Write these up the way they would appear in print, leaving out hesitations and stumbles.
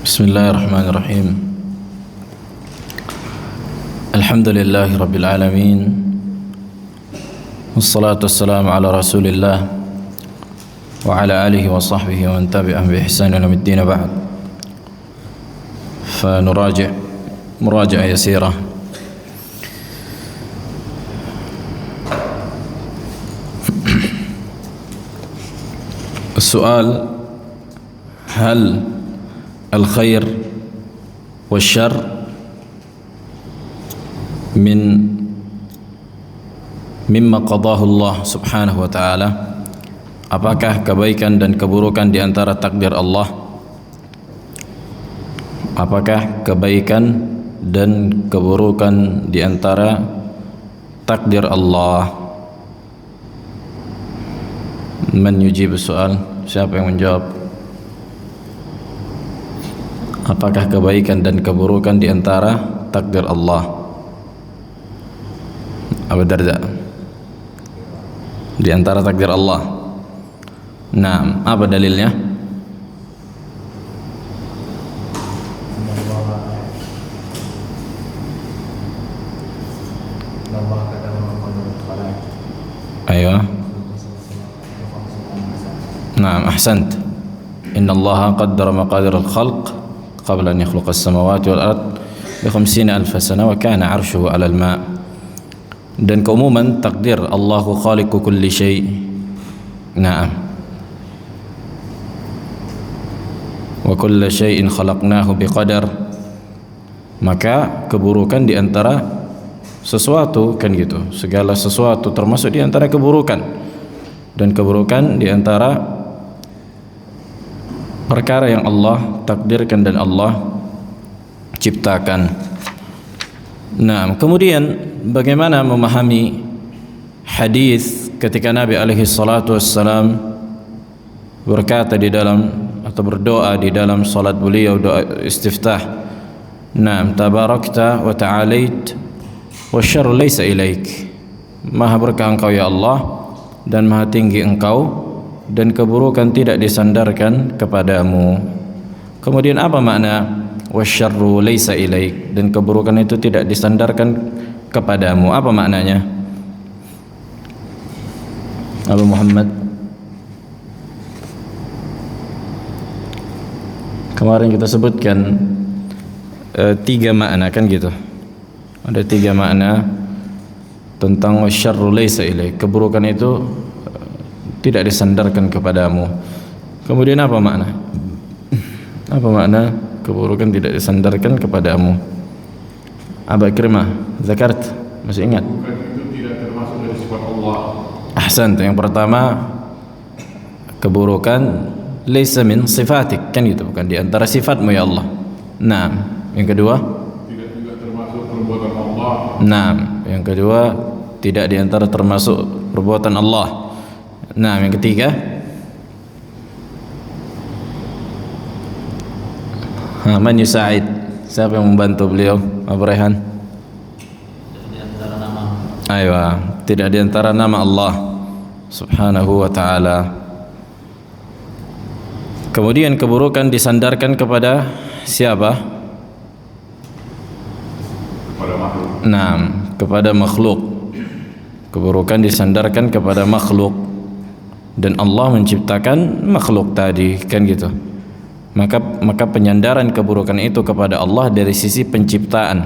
Bismillahirrahmanirrahim. Alhamdulillahi rabbil alamin. Wassalatu wassalamu ala Rasulillah wa ala alihi wa sahbihi wa man tabi'ahum bi ihsan ila yaumiddin ba'd. فنراجع مراجعة يسيرة السؤال: هل الخير والشر مما قضاه الله سبحانه وتعالى? Apakah kebaikan dan keburukan di antara takdir Allah? Apakah kebaikan dan keburukan di antara takdir Allah? Man yujib soal? Siapa yang menjawab? Apakah kebaikan dan keburukan di antara takdir Allah? Abu Darda. Di antara takdir Allah. Nah, apa dalilnya? Ayo. Nah, ahsant. Inna Allah qaddara maqadir al-khalq qabla an yakhluqa as-samawati wal ard bi 50,000 sana wa kana 'arshuhu 'ala al-ma'. Dan keumuman takdir Allahu khaliqu kulli syai'. Naam. Wa kullu syai'in khalaqnahu biqadar. Maka keburukan di antara sesuatu kan gitu. Segala sesuatu termasuk di antara keburukan. Dan keburukan di antara perkara yang Allah takdirkan dan Allah ciptakan. Nah, kemudian bagaimana memahami hadis ketika Nabi alaihi salatu wassalam berkata di dalam atau berdoa di dalam salat beliau, doa istiftah. Naam, tabarakta wa ta'alait wa syarru laysa ilaik. Maha berkah engkau ya Allah dan maha tinggi engkau dan keburukan tidak disandarkan kepadamu. Kemudian apa makna wasyarru laysa ilaik? Dan keburukan itu tidak disandarkan kepadamu. Apa maknanya? Abu Muhammad. Kemarin kita sebutkan 3 makna kan gitu. Ada 3 makna tentang wasyarru laysa ilaik. Keburukan itu tidak disandarkan kepadamu. Kemudian apa makna? Apa makna keburukan tidak disandarkan kepadamu? Aba Ikrimah, zakart, masih ingat? Keburukan itu tidak termasuk dari sifat Allah. Ahsan, yang pertama keburukan laysa min sifatik, kan gitu, bukan di antara sifatmu ya Allah. Nah, yang kedua tidak juga termasuk perbuatan Allah. Nah, yang kedua tidak di antara termasuk perbuatan Allah. Nah, yang ketiga man yusa'id? Siapa yang membantu beliau? Abu Rehan. Di antara nama. Aywa, tidak di antara nama Allah Subhanahu wa ta'ala. Kemudian keburukan disandarkan kepada siapa? Kepada makhluk. Nah, kepada makhluk. Keburukan disandarkan kepada makhluk. Dan Allah menciptakan makhluk tadi, kan gitu. Maka penyandaran keburukan itu kepada Allah dari sisi penciptaan.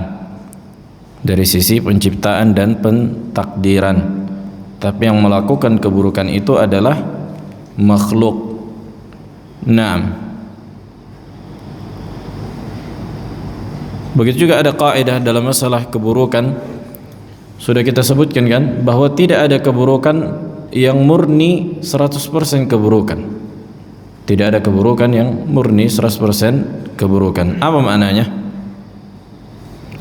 Dari sisi penciptaan dan pentakdiran. Tapi yang melakukan keburukan itu adalah makhluk. Naam. Begitu juga ada kaidah dalam masalah keburukan. Sudah kita sebutkan kan bahwa tidak ada keburukan yang murni 100% keburukan. Tidak ada keburukan yang murni 100% keburukan. Apa maknanya?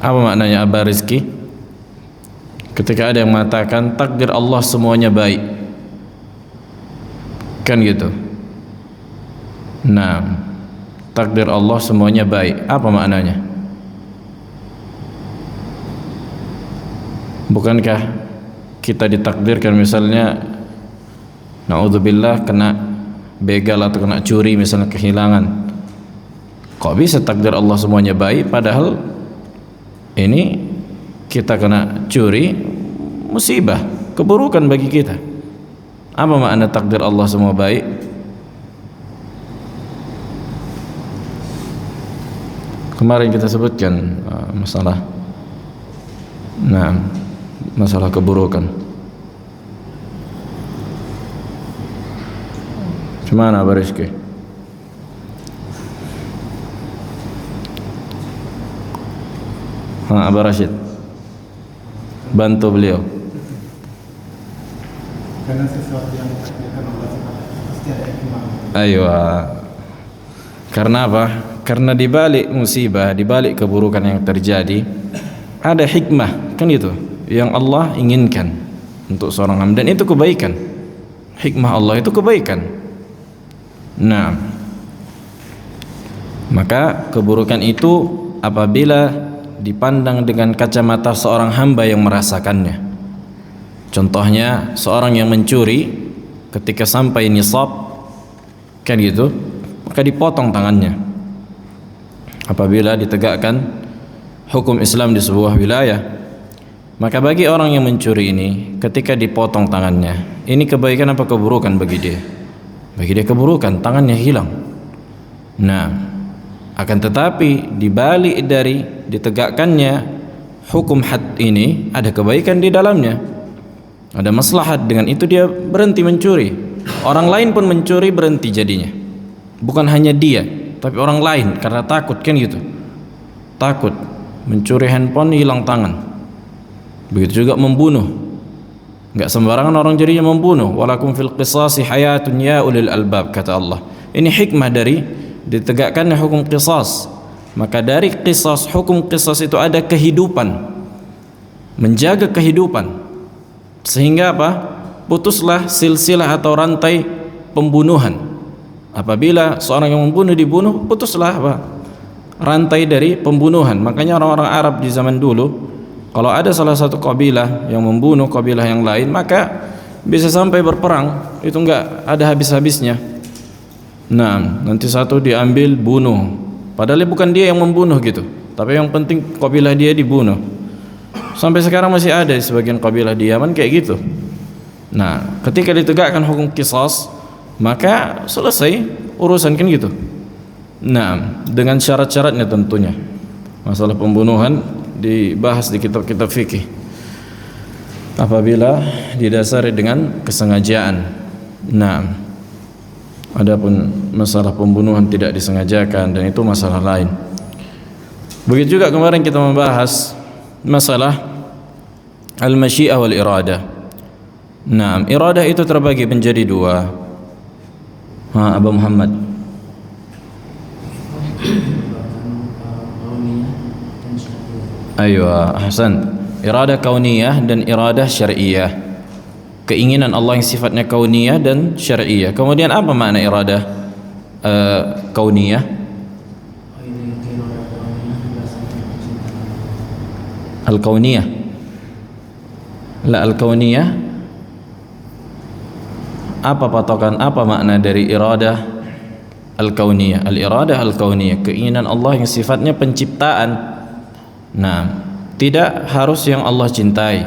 Apa maknanya Abah Rizki? Ketika ada yang mengatakan takdir Allah semuanya baik, kan gitu. Nah, takdir Allah semuanya baik. Apa maknanya? Bukankah kita ditakdirkan misalnya naudzubillah kena begal atau kena curi misalnya, kehilangan. Kok bisa takdir Allah semuanya baik padahal ini kita kena curi, musibah, keburukan bagi kita. Apa makna takdir Allah semua baik? Kemarin kita sebutkan masalah keburukan. Gimana Abah Rizky? Abah Rashid, bantu beliau. Karena sesuatu yang ditakdirkan Allah pasti ada hikmah. Ayo. Karena apa? Karena di balik musibah, di balik keburukan yang terjadi ada hikmah, kan itu yang Allah inginkan untuk seorang hamba, dan itu kebaikan. Hikmah Allah itu kebaikan. Nah, maka keburukan itu apabila dipandang dengan kacamata seorang hamba yang merasakannya. Contohnya seorang yang mencuri, ketika sampai nisab, kan gitu, maka dipotong tangannya. Apabila ditegakkan hukum Islam di sebuah wilayah, maka bagi orang yang mencuri ini, ketika dipotong tangannya, ini kebaikan apa keburukan bagi dia? Bagi dia keburukan, tangannya hilang. Nah, akan tetapi di balik dari ditegakkannya hukum had ini ada kebaikan di dalamnya, ada maslahat. Dengan itu dia berhenti mencuri. Orang lain pun mencuri berhenti jadinya. Bukan hanya dia, tapi orang lain, karena takut, kan gitu. Takut mencuri handphone, hilang tangan. Begitu juga membunuh. Enggak sembarangan orang jadinya membunuh. Walakum fil qisasi hayatun ya ulil albab, kata Allah. Ini hikmah dari ditegakkannya hukum qisas. Maka dari qisas, hukum qisas itu ada kehidupan, menjaga kehidupan, sehingga apa? Putuslah silsilah atau rantai pembunuhan. Apabila seorang yang membunuh dibunuh, putuslah apa? Rantai dari pembunuhan. Makanya orang-orang Arab di zaman dulu, kalau ada salah satu kabilah yang membunuh kabilah yang lain, maka bisa sampai berperang, itu enggak ada habis-habisnya. Nah, nanti satu diambil bunuh, padahal bukan dia yang membunuh gitu, tapi yang penting kabilah dia dibunuh. Sampai sekarang masih ada di sebagian kabilah di Yaman kayak gitu. Nah, ketika ditegakkan hukum qisas, maka selesai urusan, kan gitu. Nah, dengan syarat-syaratnya tentunya. Masalah pembunuhan dibahas di kitab-kitab fikih. Apabila didasari dengan kesengajaan. Nah, adapun masalah pembunuhan tidak disengajakan, dan itu masalah lain. Begitu juga kemarin kita membahas masalah al-masyiah wal iradah. Nah, iradah itu terbagi menjadi dua. Abu Muhammad. Ayo, Hasan. Iradah kauniyah dan iradah syar'iyah. Keinginan Allah yang sifatnya kauniyah dan syar'iyah. Kemudian apa makna iradah kauniyah? Al-kauniyah. La al-kauniyah. Apa patokan, apa makna dari iradah al-kauniyah? Al-iradah al-kauniyah, keinginan Allah yang sifatnya penciptaan. Nah, tidak harus yang Allah cintai.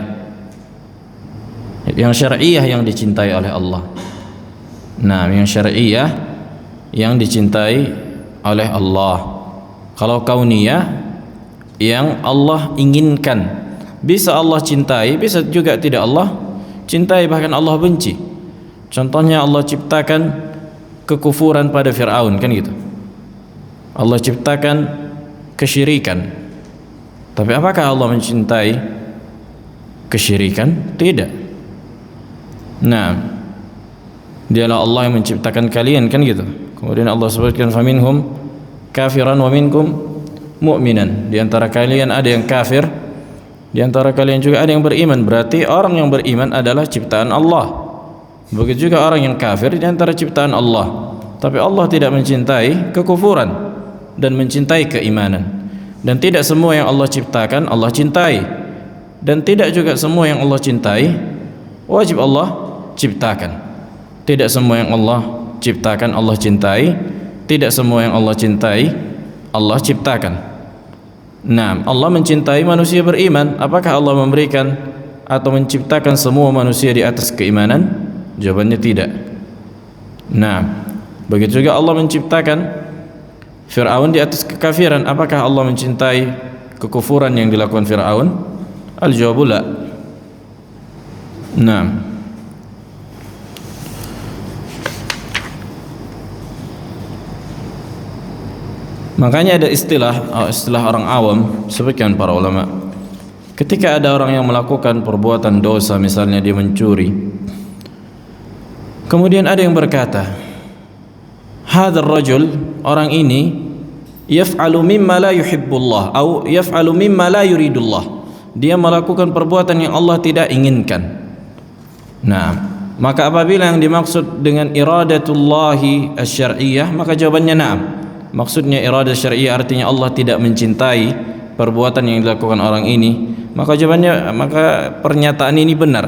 Yang syar'iyah yang dicintai oleh Allah. Nah, yang syar'iyah yang dicintai oleh Allah. Kalau kauniyah yang Allah inginkan. Bisa Allah cintai, bisa juga tidak Allah cintai, bahkan Allah benci. Contohnya Allah ciptakan kekufuran pada Fir'aun, kan gitu. Allah ciptakan kesyirikan. Tapi apakah Allah mencintai kesyirikan? Tidak. Nah, dialah Allah yang menciptakan kalian, kan gitu. Kemudian Allah sebutkan faminhum kafiran wa minkum mu'minan. Di antara kalian ada yang kafir, di antara kalian juga ada yang beriman. Berarti orang yang beriman adalah ciptaan Allah. Begitu juga orang yang kafir di antara ciptaan Allah. Tapi Allah tidak mencintai kekufuran dan mencintai keimanan. Dan tidak semua yang Allah ciptakan Allah cintai. Dan tidak juga semua yang Allah cintai wajib Allah ciptakan. Tidak semua yang Allah ciptakan, Allah cintai. Tidak semua yang Allah cintai Allah ciptakan. Nah, Allah mencintai manusia beriman. Apakah Allah memberikan atau menciptakan semua manusia di atas keimanan? Jawabannya tidak. Nah, begitu juga Allah menciptakan Fir'aun di atas kekafiran. Apakah Allah mencintai kekufuran yang dilakukan Fir'aun? Al-jawabu la. Nah, makanya ada istilah orang awam, sebagian para ulama, ketika ada orang yang melakukan perbuatan dosa, misalnya dia mencuri, kemudian ada yang berkata, hadzal rajul, orang ini yaf'alu mimma la yuhibbullah atau yaf'alu mimma la yuridullah, dia melakukan perbuatan yang Allah tidak inginkan. Nah, maka apabila yang dimaksud dengan iradatullahi asy-syar'iyyah, maka jawabannya na'am. Maksudnya iradah syar'iyyah artinya Allah tidak mencintai perbuatan yang dilakukan orang ini, maka jawabannya, maka pernyataan ini benar.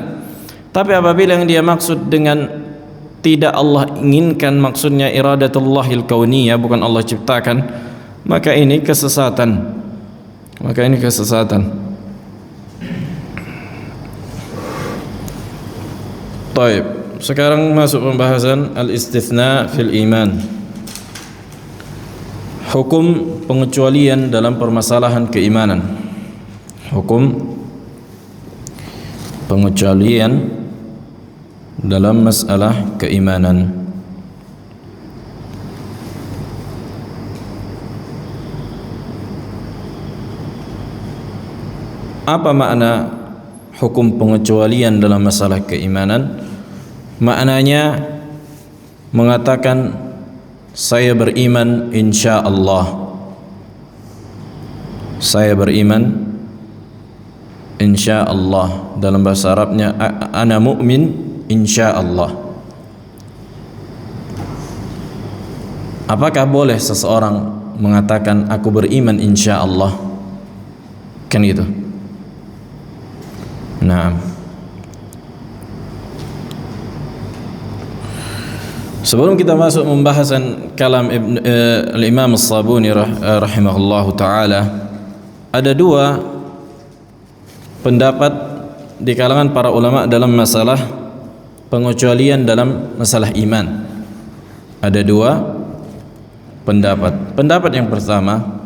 Tapi apabila yang dia maksud dengan tidak Allah inginkan, maksudnya iradatullahil kauniyah, bukan Allah ciptakan, maka ini kesesatan. Taib. Sekarang masuk pembahasan al-istitsna fil iman. Hukum pengecualian dalam permasalahan keimanan. Hukum pengecualian dalam masalah keimanan. Apa makna hukum pengecualian dalam masalah keimanan? Maknanya mengatakan saya beriman insya Allah. Saya beriman insya Allah. Dalam bahasa Arabnya ana mu'min insya Allah. Apakah boleh seseorang mengatakan aku beriman insya Allah? Kan gitu. Nah, sebelum kita masuk pembahasan kalam Al-Imam As-Sabuni rahimahullahu taala, ada dua pendapat di kalangan para ulama dalam masalah pengecualian dalam masalah iman. Ada dua pendapat. Pendapat yang pertama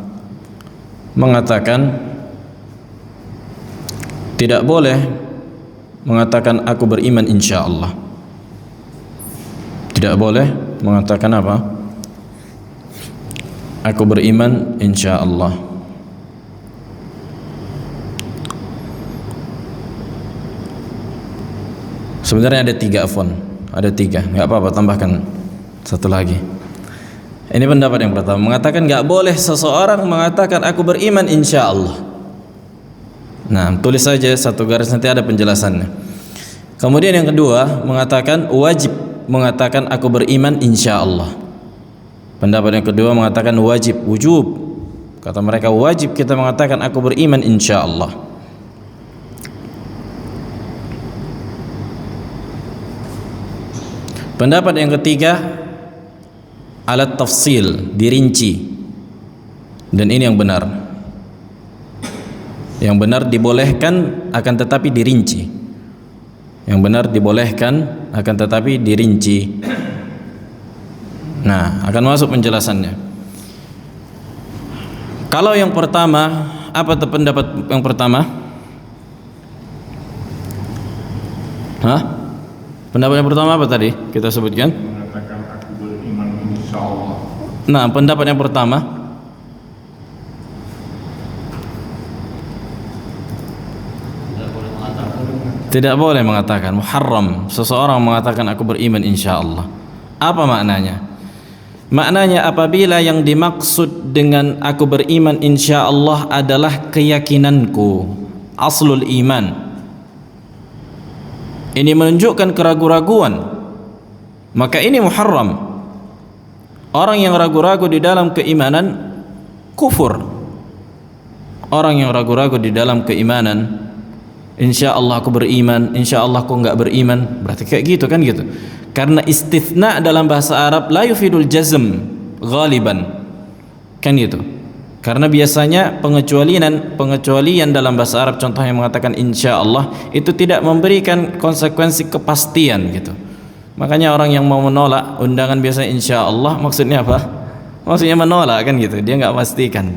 mengatakan tidak boleh mengatakan aku beriman insya Allah. Tidak boleh mengatakan apa? Aku beriman insya Allah. Sebenarnya ada tiga, ada tiga. Nggak apa-apa, tambahkan satu lagi. Ini pendapat yang pertama, mengatakan nggak boleh seseorang mengatakan aku beriman insya Allah. Nah, tulis saja satu garis, nanti ada penjelasannya. Kemudian yang kedua mengatakan wajib mengatakan aku beriman insya Allah. Pendapat yang kedua mengatakan wujub. Kata mereka wajib kita mengatakan aku beriman insya Allah. Pendapat yang ketiga alat tafsil, dirinci. Dan ini yang benar. Yang benar dibolehkan akan tetapi dirinci. Yang benar dibolehkan akan tetapi dirinci. Nah, akan masuk penjelasannya. Kalau yang pertama, apa pendapat yang pertama? Pendapat yang pertama apa tadi kita sebutkan? Mengatakan aku beriman insya Allah. Nah, pendapat yang pertama tidak boleh mengatakan, muharram seseorang mengatakan aku beriman insya Allah. Apa maknanya? Maknanya apabila yang dimaksud dengan aku beriman insya Allah adalah keyakinanku, aslul iman, ini menunjukkan keraguan-raguan, maka ini muharram. Orang yang ragu-ragu di dalam keimanan kufur. Orang yang ragu-ragu di dalam keimanan, insya Allah aku beriman, insya Allah aku enggak beriman, berarti kayak gitu kan gitu. Karena istitsna dalam bahasa Arab la yufidul jazm ghaliban, kan gitu. Karena biasanya pengecualian dalam bahasa Arab, contohnya mengatakan insya Allah, itu tidak memberikan konsekuensi kepastian gitu. Makanya orang yang mau menolak undangan biasanya insya Allah, maksudnya apa? Maksudnya menolak, kan gitu, dia nggak pastikan.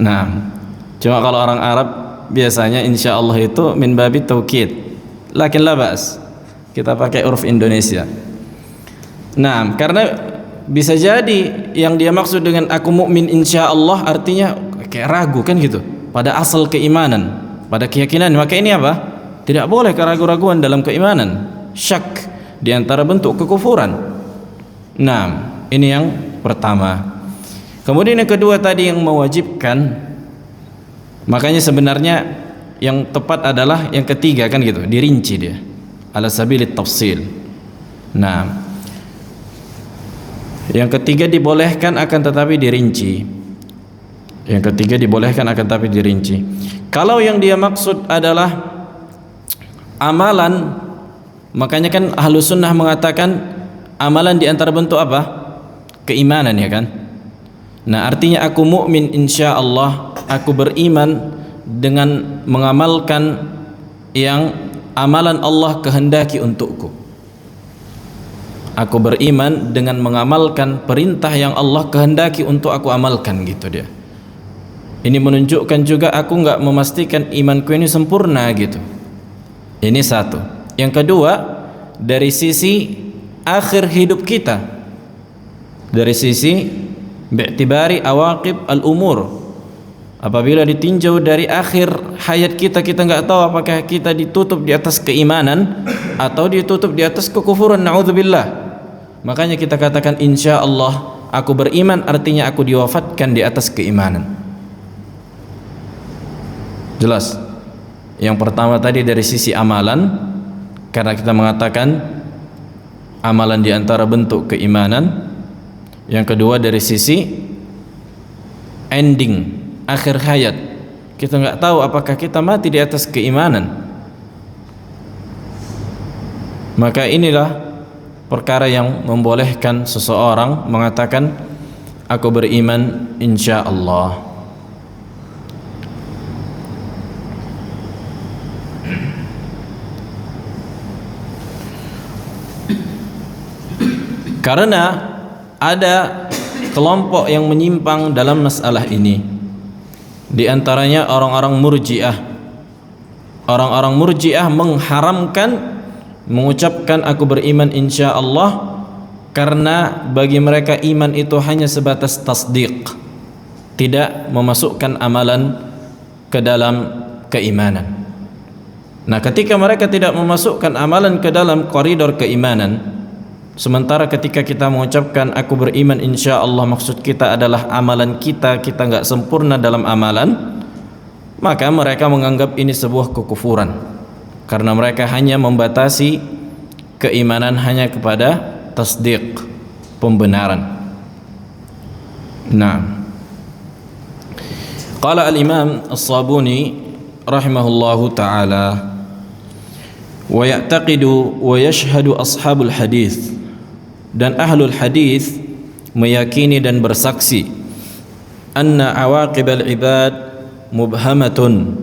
Nah, cuma kalau orang Arab biasanya insya Allah itu min babi taukid, lakin la ba'as, kita pakai uruf Indonesia. Nah, karena bisa jadi yang dia maksud dengan aku mukmin insya Allah artinya kayak ragu, kan gitu, pada asal keimanan, pada keyakinan. Maka ini apa? Tidak boleh keraguan-raguan dalam keimanan, syak di antara bentuk kekufuran. Nah, ini yang pertama. Kemudian yang kedua tadi yang mewajibkan, makanya sebenarnya yang tepat adalah yang ketiga, kan gitu, dirinci dia ala sabilit tafsil. Nah, yang ketiga dibolehkan akan tetapi dirinci. Yang ketiga dibolehkan akan tetapi dirinci. Kalau yang dia maksud adalah amalan, makanya kan Ahlus Sunnah mengatakan amalan di antara bentuk apa? Keimanan, ya kan? Nah, artinya aku mukmin insya Allah, aku beriman dengan mengamalkan yang amalan Allah kehendaki untukku. Aku beriman dengan mengamalkan perintah yang Allah kehendaki untuk aku amalkan, gitu dia. Ini menunjukkan juga aku nggak memastikan imanku ini sempurna, gitu. Ini satu. Yang kedua, dari sisi akhir hidup kita, dari sisi bi'tibari awaqib al-umur, apabila ditinjau dari akhir hayat kita, kita nggak tahu apakah kita ditutup di atas keimanan atau ditutup di atas kekufuran, na'udzubillah. Makanya kita katakan insya Allah aku beriman, artinya aku diwafatkan di atas keimanan. Jelas? Yang pertama tadi dari sisi amalan, karena kita mengatakan amalan di antara bentuk keimanan. Yang kedua dari sisi ending, akhir hayat, kita nggak tahu apakah kita mati di atas keimanan. Maka inilah perkara yang membolehkan seseorang mengatakan aku beriman insya Allah. Karena ada kelompok yang menyimpang dalam masalah ini. Di antaranya orang-orang Murji'ah. Orang-orang Murji'ah mengharamkan mengucapkan aku beriman insya Allah, karena bagi mereka iman itu hanya sebatas tasdiq, tidak memasukkan amalan ke dalam keimanan. Nah, ketika mereka tidak memasukkan amalan ke dalam koridor keimanan, sementara ketika kita mengucapkan aku beriman insya Allah, maksud kita adalah amalan kita nggak sempurna dalam amalan, maka mereka menganggap ini sebuah kekufuran, karena mereka hanya membatasi keimanan hanya kepada tasdiq, pembenaran. Nah, qala al-Imam As-Sabuni rahimahullahu ta'ala, wa ya'taqidu wa yashhadu ashabul hadith, dan ahlul hadith meyakini dan bersaksi anna awaqibal ibad mubhamatun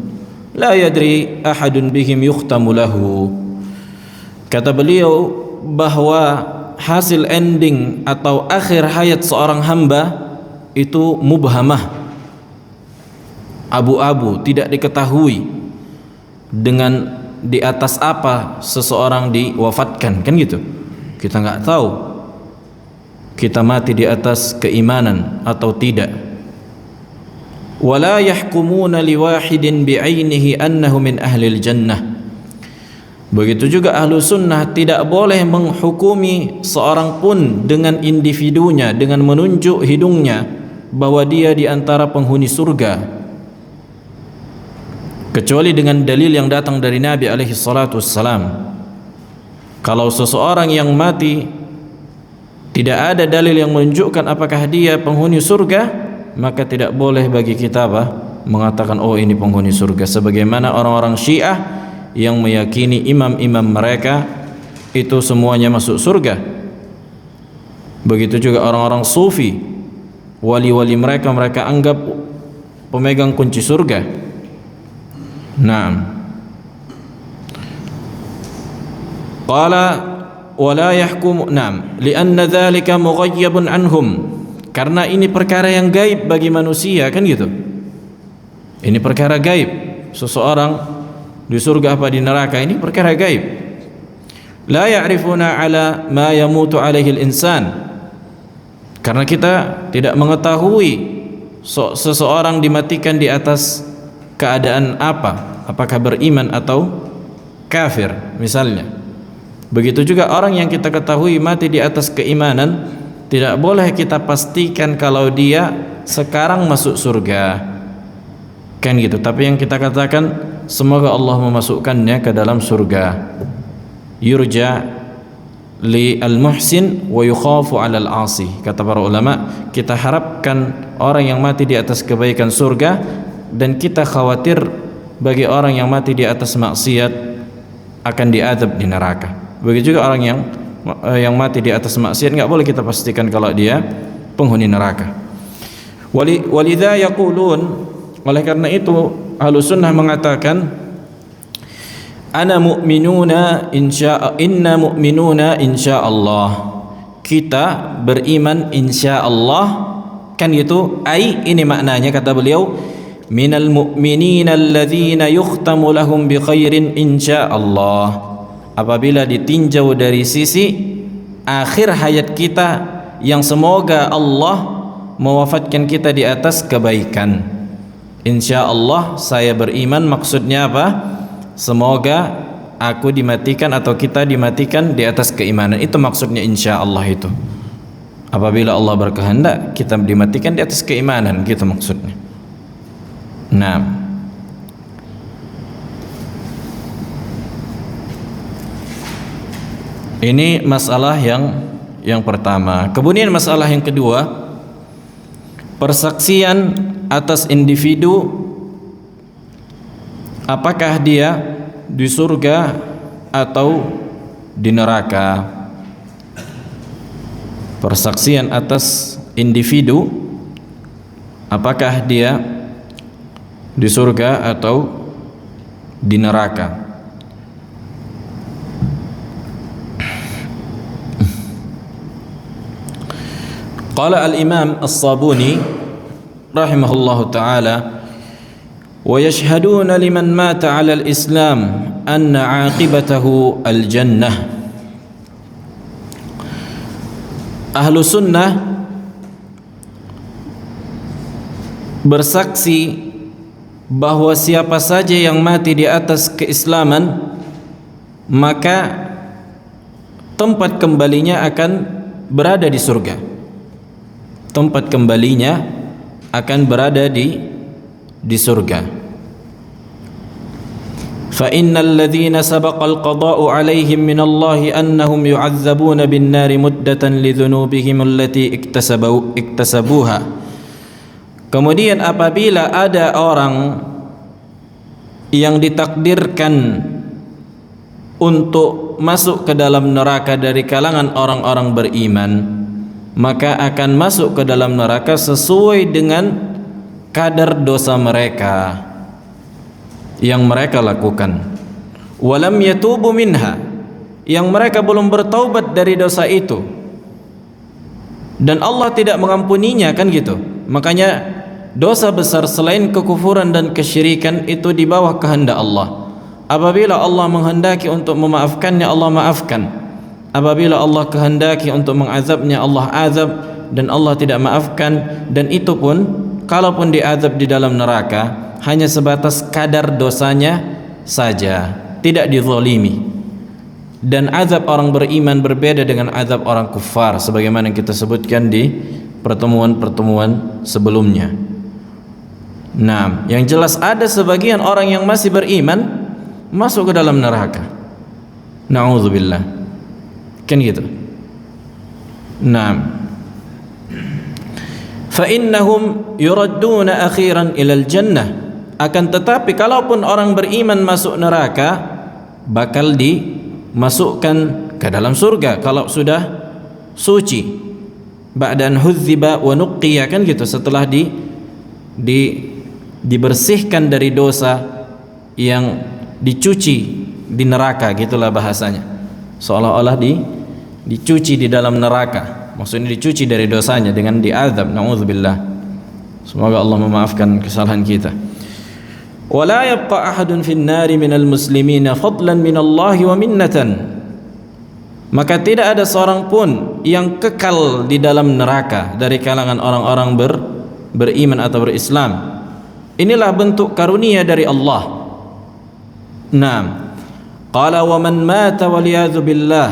la yadri ahadun bihim yukhtamu lahu. Kata beliau bahwa hasil ending atau akhir hayat seorang hamba itu mubhamah, abu-abu, tidak diketahui dengan di atas apa seseorang diwafatkan, kan gitu. Kita nggak tahu kita mati di atas keimanan atau tidak. Wala yahkumuna liwahidin bi'ainihi annahu min ahlil jannah. Begitu juga ahlu sunnah tidak boleh menghukumi seorang pun dengan individunya, dengan menunjuk hidungnya bahwa dia di antara penghuni surga, kecuali dengan dalil yang datang dari Nabi alaihi salatu wassalam. Kalau seseorang yang mati tidak ada dalil yang menunjukkan apakah dia penghuni surga, maka tidak boleh bagi kita mengatakan oh ini penghuni surga, sebagaimana orang-orang Syiah yang meyakini imam-imam mereka itu semuanya masuk surga. Begitu juga orang-orang sufi, wali-wali mereka anggap pemegang kunci surga. Naam. Qala wala yahkum, naam, lianna dzalika mughayyabun anhum, karena ini perkara yang gaib bagi manusia, kan gitu. Ini perkara gaib. Seseorang di surga apa di neraka, ini perkara gaib. La ya'rifuna ala ma yamutu alaihi al-insan, karena kita tidak mengetahui seseorang dimatikan di atas keadaan apa, apakah beriman atau kafir misalnya. Begitu juga orang yang kita ketahui mati di atas keimanan, tidak boleh kita pastikan kalau dia sekarang masuk surga, kan gitu. Tapi yang kita katakan, semoga Allah memasukkannya ke dalam surga. Yurja li al-muhsin wa yukhafu 'ala al-'asi. Kata para ulama, kita harapkan orang yang mati di atas kebaikan surga, dan kita khawatir bagi orang yang mati di atas maksiat akan diazab di neraka. Begitu juga orang yang mati di atas maksiat, enggak boleh kita pastikan kalau dia penghuni neraka. Walidha yaqulun, oleh karena itu Ahlus Sunnah mengatakan, inna mu'minuna insyaallah, kita beriman insyaallah, kan gitu. Ai, ini maknanya kata beliau, minal mu'minina alladzina yukhtamu lahum bi khairin insyaallah, apabila ditinjau dari sisi akhir hayat kita yang semoga Allah mewafatkan kita di atas kebaikan. Insyaallah saya beriman, maksudnya apa? Semoga aku dimatikan atau kita dimatikan di atas keimanan. Itu maksudnya insyaallah itu. Apabila Allah berkehendak kita dimatikan di atas keimanan, gitu maksudnya. Nah, ini masalah yang pertama. Kemudian masalah yang kedua, persaksian atas individu, apakah dia di surga atau di neraka. Persaksian atas individu, apakah dia di surga atau di neraka. Qala al-Imam As-Sabuni rahimahullahu ta'ala, ويشهدون لمن مات على الإسلام أن عاقبته الجنة. أهل السنة bersaksi bahwa siapa saja yang mati di atas keislaman, maka tempat kembalinya akan berada di surga. Tempat kembalinya akan berada di surga. فإن الذين سبق القضاء عليهم من الله أنهم يعذبون بالنار مدة لذنوبهم التي اكتسبوها. Kemudian apabila ada orang yang ditakdirkan untuk masuk ke dalam neraka dari kalangan orang-orang beriman, maka akan masuk ke dalam neraka sesuai dengan kadar dosa mereka yang mereka lakukan. Walam yatubu minha, yang mereka belum bertaubat dari dosa itu, dan Allah tidak mengampuninya, kan gitu. Makanya dosa besar selain kekufuran dan kesyirikan itu di bawah kehendak Allah. Apabila Allah menghendaki untuk memaafkannya, Allah maafkan. Apabila Allah kehendaki untuk mengazabnya, Allah azab, dan Allah tidak maafkan. Dan itu pun kalaupun diazab di dalam neraka, hanya sebatas kadar dosanya saja, tidak dizalimi. Dan azab orang beriman berbeda dengan azab orang kufar, sebagaimana kita sebutkan di pertemuan-pertemuan sebelumnya. Nah, yang jelas ada sebagian orang yang masih beriman masuk ke dalam neraka. Na'udzubillah, kan gitu. Nah, fa'innahum yuradduna akhiran ilal jannah. Akan tetapi kalaupun orang beriman masuk neraka, bakal dimasukkan ke dalam surga kalau sudah suci. Ba'dan hudziba wa nuqqiya, kan gitu, setelah dibersihkan dari dosa yang dicuci di neraka, gitulah bahasanya. Seolah-olah dicuci di dalam neraka. Maksudnya dicuci dari dosanya dengan diazab. Nauzubillah. Semoga Allah memaafkan kesalahan kita. Wala yabqa ahadun fin nari minal muslimina fadlan minallahi wa minnatan. Maka tidak ada seorang pun yang kekal di dalam neraka dari kalangan orang-orang beriman atau berislam. Inilah bentuk karunia dari Allah. Naam. Qala wa man mata waliyadzu billah,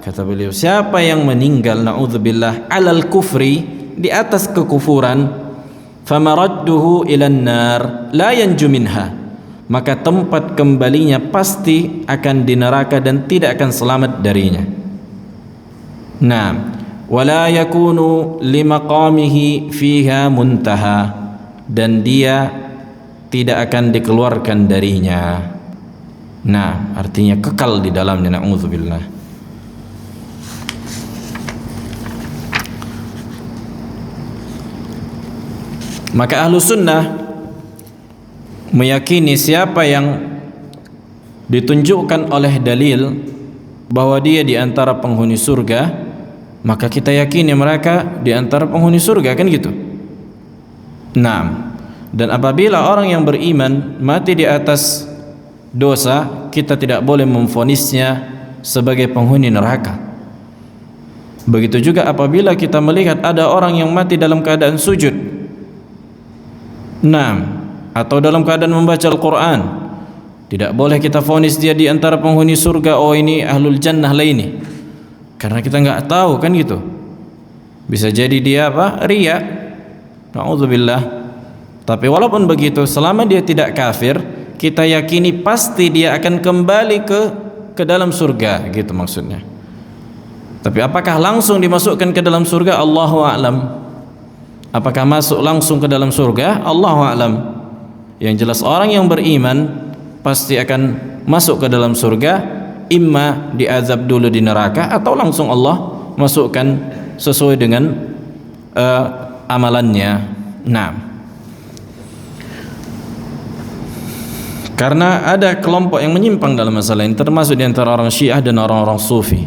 kata beliau, siapa yang meninggal naudzubillah alal kufri, di atas kekufuran, famaradduhu ilan nar la yanju minha, maka tempat kembalinya pasti akan di neraka dan tidak akan selamat darinya. Naam. Wala yakunu limaqamihi fiha muntaha, dan dia tidak akan dikeluarkan darinya. Nah, artinya kekal di dalamnya. Na'udzubillah. Maka ahlu sunnah meyakini siapa yang ditunjukkan oleh dalil bahwa dia di antara penghuni surga, maka kita yakini mereka di antara penghuni surga, kan gitu. Nah, dan apabila orang yang beriman mati di atas dosa, kita tidak boleh memvonisnya sebagai penghuni neraka. Begitu juga apabila kita melihat ada orang yang mati dalam keadaan sujud, atau dalam keadaan membaca Al-Quran, tidak boleh kita vonis dia di antara penghuni surga. Oh, ini ahlul jannah lah ini, karena kita nggak tahu, kan gitu. Bisa jadi dia apa? Riya. Na'udzubillah. Tapi walaupun begitu, selama dia tidak kafir, kita yakini pasti dia akan kembali ke dalam surga, gitu maksudnya. Tapi apakah langsung dimasukkan ke dalam surga? Allahu a'lam. Apakah masuk langsung ke dalam surga? Allahu a'lam. Yang jelas orang yang beriman pasti akan masuk ke dalam surga, imma diazab dulu di neraka atau langsung Allah masukkan sesuai dengan amalannya. Nah, karena ada kelompok yang menyimpang dalam masalah ini, termasuk di antara orang Syiah dan orang-orang Sufi.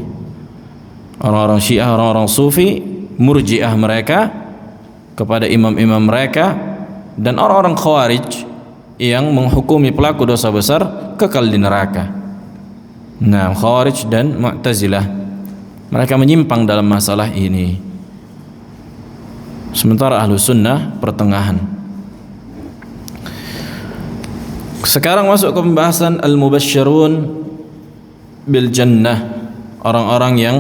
Orang-orang Syiah, orang-orang Sufi, murjiah mereka kepada imam-imam mereka, dan orang-orang Khawarij yang menghukumi pelaku dosa besar kekal di neraka. Nah, Khawarij dan Mu'tazilah, mereka menyimpang dalam masalah ini. Sementara ahlu sunnah pertengahan. Sekarang masuk ke pembahasan al-mubasysyirun bil jannah, orang-orang yang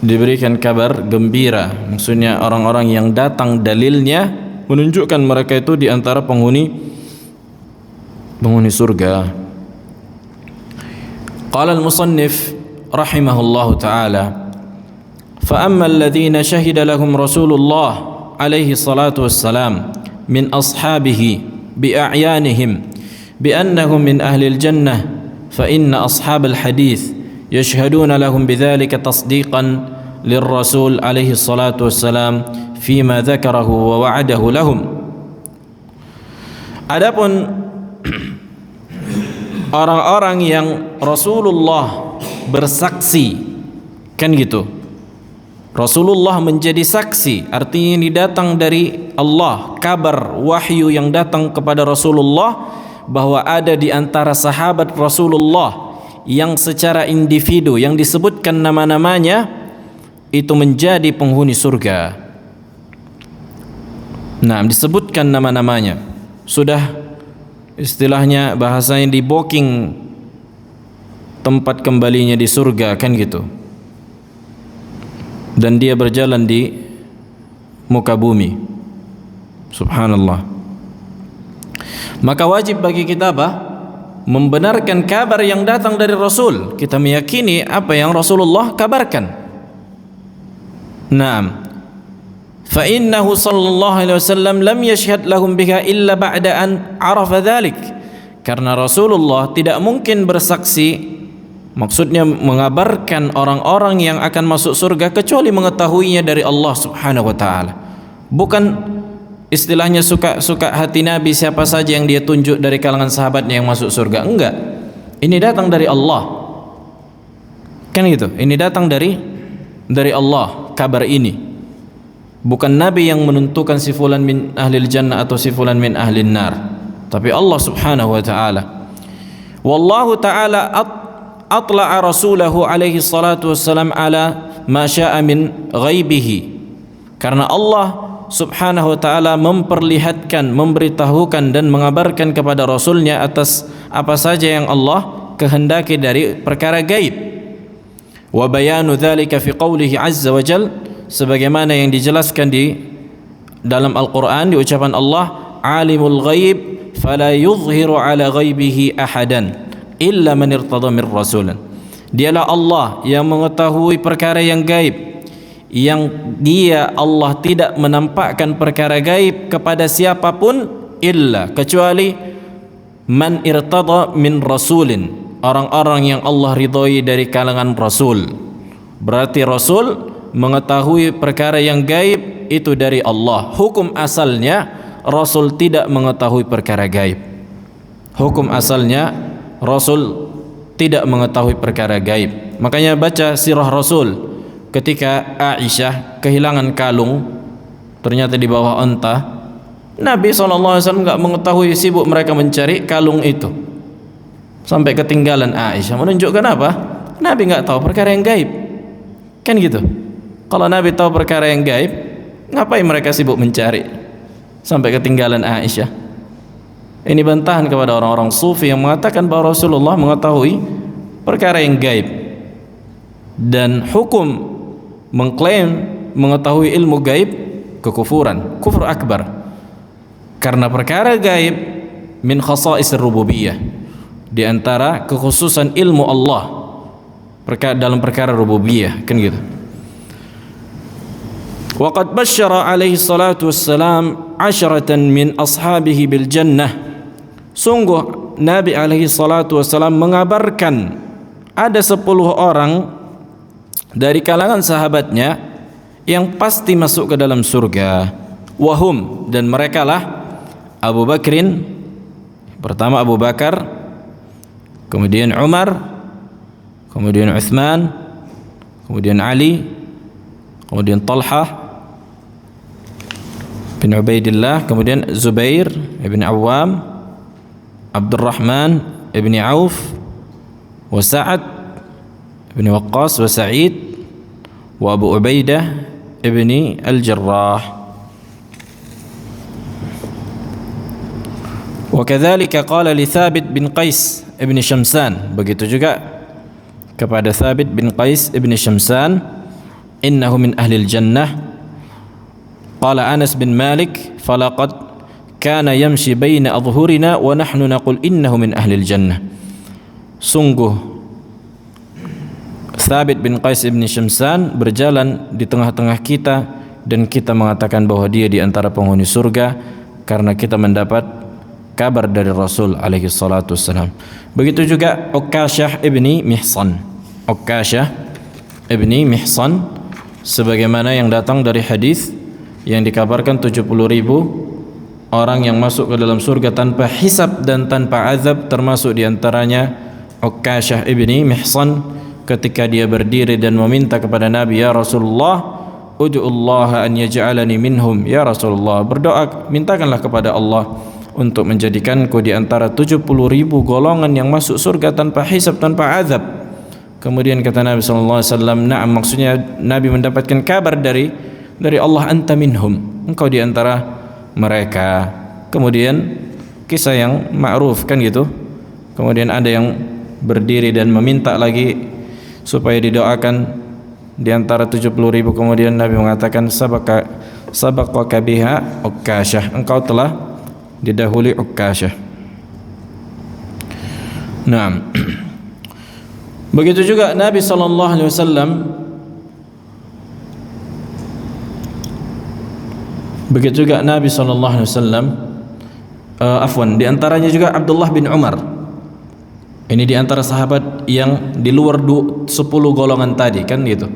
diberikan kabar gembira. Maksudnya orang-orang yang datang dalilnya menunjukkan mereka itu di antara penghuni surga. Qala al-musannif rahimahullahu taala, fa amma alladhina shahida lahum Rasulullah alaihi salatu wassalam min ashabihi بأعيانهم بأنهم من أهل الجنة فإن أصحاب الحديث يشهدون لهم بذلك تصديقا للرسول عليه الصلاة والسلام فيما ذكره ووعده لهم. Adapun orang-orang yang Rasulullah bersaksi, kan gitu, Rasulullah menjadi saksi, artinya ini datang dari Allah, kabar wahyu yang datang kepada Rasulullah bahwa ada di antara sahabat Rasulullah yang secara individu yang disebutkan nama-namanya itu menjadi penghuni surga. Nah, disebutkan nama-namanya, sudah istilahnya bahasanya di booking tempat kembalinya di surga, kan gitu. Dan dia berjalan di muka bumi. Subhanallah. Maka wajib bagi kita apa? Membenarkan kabar yang datang dari Rasul. Kita meyakini apa yang Rasulullah kabarkan. Naam. Fa innahu sallallahu alaihi wasallam lam yashhad lahum biha illa ba'da an arafa dhalik. Karena Rasulullah tidak mungkin bersaksi Maksudnya mengabarkan orang-orang yang akan masuk surga kecuali mengetahuinya dari Allah Subhanahu wa taala. Bukan istilahnya suka hati Nabi siapa saja yang dia tunjuk dari kalangan sahabatnya yang masuk surga. Enggak. Ini datang dari Allah. Kan gitu. Ini datang dari Allah kabar ini. Bukan Nabi yang menentukan si fulan min ahlil jannah atau si fulan min ahlin nar, tapi Allah Subhanahu wa taala. Wallahu taala atla'a rasulahu alaihi salatu wassalam ala ma syaa min ghaibihi. Karena Allah Subhanahu wa taala memperlihatkan, memberitahukan dan mengabarkan kepada rasulnya atas apa saja yang Allah kehendaki dari perkara gaib. Wa bayanu dzalika fi qoulihi azza wa jalla, sebagaimana yang dijelaskan di dalam Al-Qur'an di ucapan Allah, alimul ghaib fala yuzhiru ala ghaibihi ahadan illa man irtada min rasulin. Dialah Allah yang mengetahui perkara yang gaib, yang dia Allah tidak menampakkan perkara gaib kepada siapapun illa kecuali man irtada min rasulin, orang-orang yang Allah ridhoi dari kalangan rasul. Berarti rasul mengetahui perkara yang gaib itu dari Allah. Hukum asalnya rasul tidak mengetahui perkara gaib. Hukum asalnya Rasul tidak mengetahui perkara gaib. Makanya baca sirah Rasul ketika Aisyah kehilangan kalung ternyata di bawah unta. Nabi SAW enggak mengetahui, sibuk mereka mencari kalung itu sampai ketinggalan Aisyah. Menunjukkan apa? Nabi enggak tahu perkara yang gaib. Kan gitu. Kalau Nabi tahu perkara yang gaib, ngapain mereka sibuk mencari sampai ketinggalan Aisyah? Ini bantahan kepada orang-orang sufi yang mengatakan bahwa Rasulullah mengetahui perkara yang gaib. Dan hukum mengklaim mengetahui ilmu gaib kekufuran, kufur akbar. Karena perkara gaib min khasa'is rububiyah, di antara kekhususan ilmu Allah dalam perkara rububiyah, kan gitu. Waqad basyara alaihi salatu wassalam 'asharatan min ashabihi bil jannah. Sungguh Nabi alaihi salatu wassalam mengabarkan ada 10 orang dari kalangan sahabatnya yang pasti masuk ke dalam surga. Wahum, dan mereka lah Abu Bakrin, pertama Abu Bakar, kemudian Umar, kemudian Uthman, kemudian Ali, kemudian Talhah bin Ubaidillah, kemudian Zubair ibn Awam, Abdurrahman ibn Auf, wa Sa'ad ibn Waqqas, wa Sa'id, wa Abu Ubaidah ibn Al-Jarrah. Wa kadzalika qala li Thabit bin Qais ibn Shamsan, begitu juga kepada Thabit bin Qais ibn Shamsan, innahu min ahlil jannah. Qala Anas bin Malik, falaqad kana yamshi baina adhhurina wa nahnu naqul innahu min ahlil jannah. Sungguh Thabit bin Qais ibn Shamsan berjalan di tengah-tengah kita dan kita mengatakan bahwa dia di antara penghuni surga karena kita mendapat kabar dari Rasul alaihi salatu wassalam. Begitu juga Uqasyah ibni Mihsan. Uqasyah ibni Mihsan, sebagaimana yang datang dari hadis yang dikabarkan 70.000 orang yang masuk ke dalam surga tanpa hisab dan tanpa azab, termasuk diantaranya Uqasyah ibni Mihsan ketika dia berdiri dan meminta kepada Nabi, ya Rasulullah, ud'ullaha an yaj'alani minhum. Ya Rasulullah, berdoa, mintakanlah kepada Allah untuk menjadikanku di antara 70.000 golongan yang masuk surga tanpa hisab, tanpa azab. Kemudian kata Nabi SAW, na'am, maksudnya Nabi mendapatkan kabar dari Allah, anta minhum, engkau di antara mereka. Kemudian kisah yang ma'ruf, kan gitu. Kemudian ada yang berdiri dan meminta lagi supaya didoakan di antara 70.000. Kemudian Nabi mengatakan, sabaqaka biha Uqasyah, engkau telah didahului Uqasyah. Nah, begitu juga Nabi sallallahu alaihi wasallam, begitu juga Nabi sallallahu alaihi wasallam, di antaranya juga Abdullah bin Umar. Ini di antara sahabat yang di luar 10 golongan tadi kan gitu.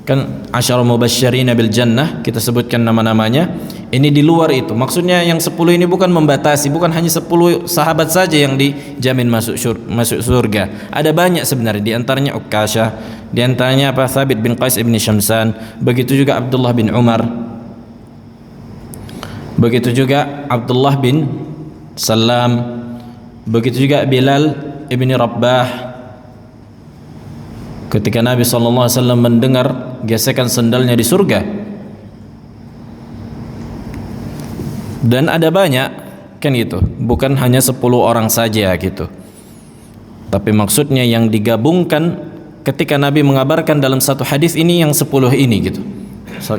Kan asyarul mubasysyirina bil jannah kita sebutkan nama-namanya. Ini di luar itu. Maksudnya yang 10 ini bukan membatasi, bukan hanya 10 sahabat saja yang dijamin masuk surga. Ada banyak sebenarnya, di antaranya Uqasyah, di antaranya apa Thabit bin Qais ibn Syamsan, begitu juga Abdullah bin Umar. Begitu juga Abdullah bin Salam, begitu juga Bilal ibni Rabbah. Ketika Nabi SAW mendengar gesekan sendalnya di surga. Dan ada banyak kan gitu, bukan hanya 10 orang saja gitu. Tapi maksudnya yang digabungkan ketika Nabi mengabarkan dalam satu hadis ini yang 10 ini gitu,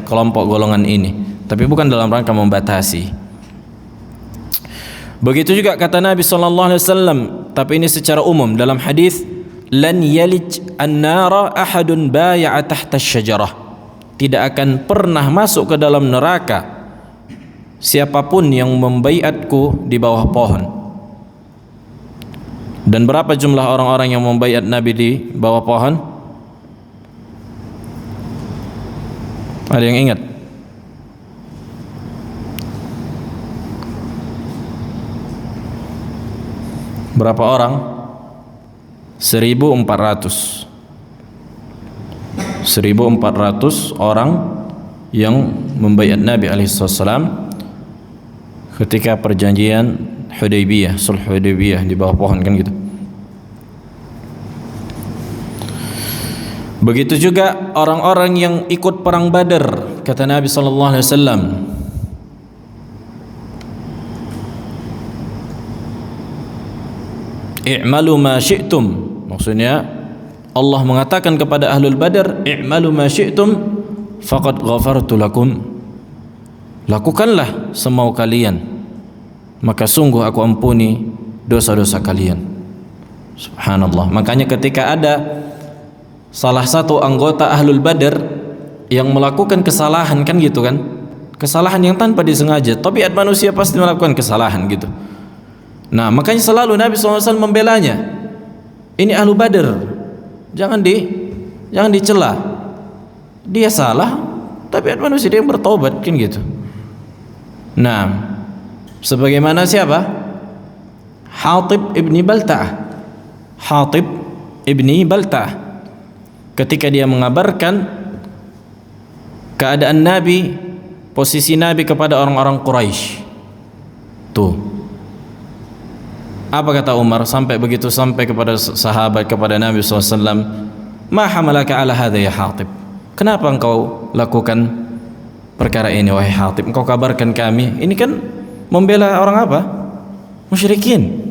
kelompok golongan ini. Tapi bukan dalam rangka membatasi. Begitu juga kata Nabi SAW, tapi ini secara umum dalam hadis, lan yalij an-nara ahadun baya'a tahta asy-syajarah. Tidak akan pernah masuk ke dalam neraka siapapun yang membaiatku di bawah pohon. Dan berapa jumlah orang-orang yang membaiat Nabi di bawah pohon? Ada yang ingat? Berapa orang? 1.400 orang yang membaiat Nabi alaihissalam ketika perjanjian Hudaybiyah, sulh Hudaybiyah di bawah pohon kan gitu. Begitu juga orang-orang yang ikut perang Badar, kata Nabi sallallahu alaihi wasallam, i'malu ma syi'tum. Maksudnya Allah mengatakan kepada ahlul Badar, i'malu ma syi'tum faqad ghafartu lakum. Lakukanlah semau kalian, maka sungguh aku ampuni dosa-dosa kalian. Subhanallah. Makanya ketika ada salah satu anggota ahlul Badar yang melakukan kesalahan kan gitu kan, kesalahan yang tanpa disengaja, tabiat manusia pasti melakukan kesalahan gitu. Nah, makanya selalu Nabi SAW membelanya. Ini ahlu Badar, jangan dicela. Dia salah, tapi manusia dia yang bertobat kan gitu. Nah, sebagaimana siapa? Hatib ibni Balta'ah. Hatib ibni Balta'ah ketika dia mengabarkan keadaan Nabi, posisi Nabi kepada orang-orang Quraisy. Tuh, apa kata Umar sampai kepada sahabat, kepada Nabi SAW, ma hamalaka ala hadha ya Hatib, kenapa engkau lakukan perkara ini wahai Hatib, engkau kabarkan kami. Ini kan membela orang apa? Musyrikin.